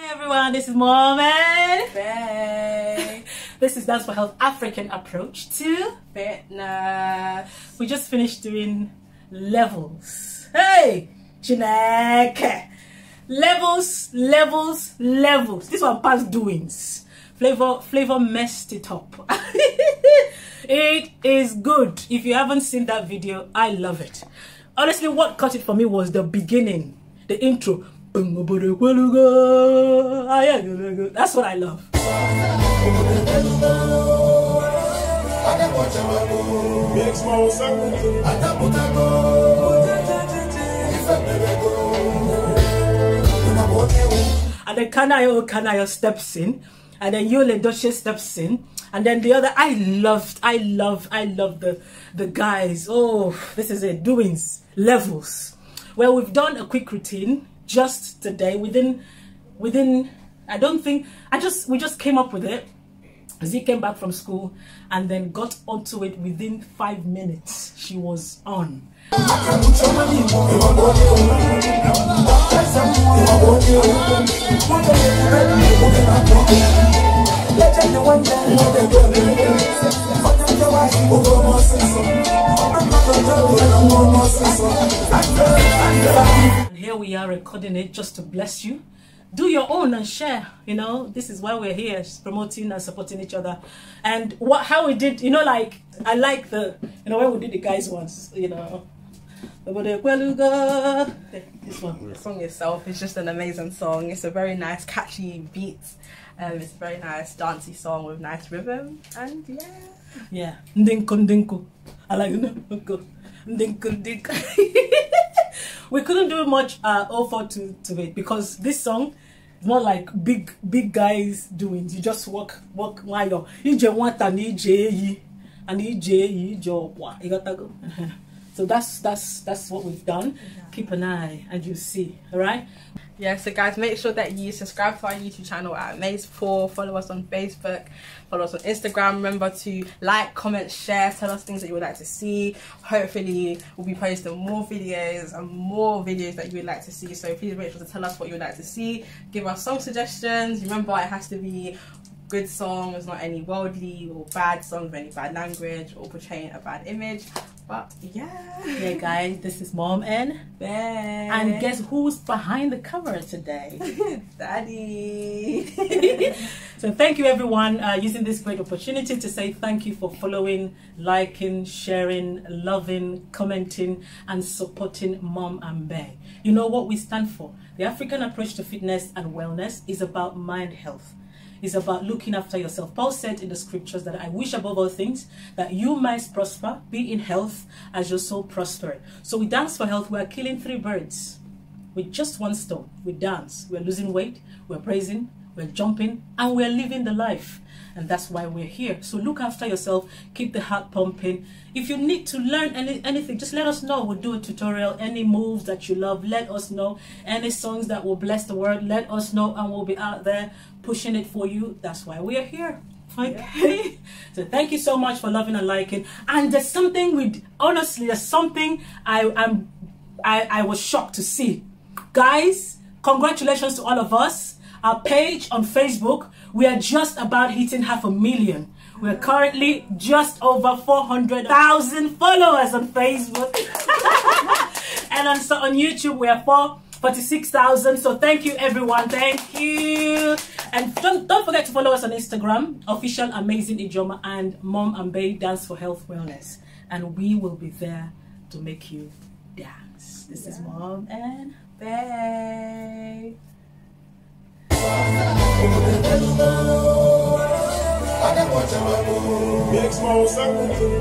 everyone, this is Mom and Bay. This is Dance for Health African approach to fitness. We just finished doing levels. Hey, Chineke. Levels. This one past doings. Flavor messed it up. It is good. If you haven't seen that video, I love it. Honestly, what cut it for me was the beginning, the intro. That's what I love. And then Kanayo steps in, and then Yul Edochie steps in, and then the other. I love the guys. Oh, this is it. Doings, levels. Well, we've done a quick routine just today within I don't think we just came up with it. Z came back from school and then got onto it within 5 minutes. She was on. And here we are recording it just to bless you. Do your own and share. You know, this is why we're here, promoting and supporting each other. And how we did, you know, like I like the, you know, when we did the guys ones, you know, this one. The song itself is just an amazing song. It's a very nice, catchy beat. It's a very nice, dancey song with nice rhythm. And yeah. Ndinko. I like Ndinko. We couldn't do much offer to it because this song is not like big guys doing. You just walk while you want and you gotta go. So that's what we've done. Yeah. Keep an eye and you see, all right? Yeah, so guys, make sure that you subscribe to our YouTube channel at Maze4, follow us on Facebook, follow us on Instagram. Remember to like, comment, share, tell us things that you would like to see. Hopefully we'll be posting more videos that you would like to see, so please make sure to tell us what you would like to see. Give us song suggestions. Remember, it has to be good songs, not any worldly or bad songs, any bad language or portraying a bad image. But yeah guys, this is Mom and Ben. And guess who's behind the camera today? Daddy. So thank you everyone, using this great opportunity to say thank you for following, liking, sharing, loving, commenting and supporting Mom and Bay. You know what we stand for. The African approach to fitness and wellness is about mind health. Is about looking after yourself. Paul said in the scriptures that I wish above all things that you might prosper, be in health as your soul prosper. So we Dance for Health, we are killing 3 birds with just one stone. We dance, we're losing weight, we're praising, we're jumping, and we're living the life. And that's why we're here. So look after yourself, keep the heart pumping. If you need to learn anything, just let us know. We'll do a tutorial. Any moves that you love, let us know. Any songs that will bless the world, let us know, and we'll be out there pushing it for you. That's why we're here. Okay. Yeah. So thank you so much for loving and liking. And there's something honestly, there's something I was shocked to see. Guys, congratulations to all of us. Our page on Facebook, we are just about hitting 500,000. We're currently just over 400,000 followers on Facebook. And on YouTube, we are 46,000. So thank you everyone, thank you. And don't forget to follow us on Instagram, official Amazing Ijoma and Mom and Bay Dance for Health Wellness. And we will be there to make you dance. This is Mom and Bay. Big small circle.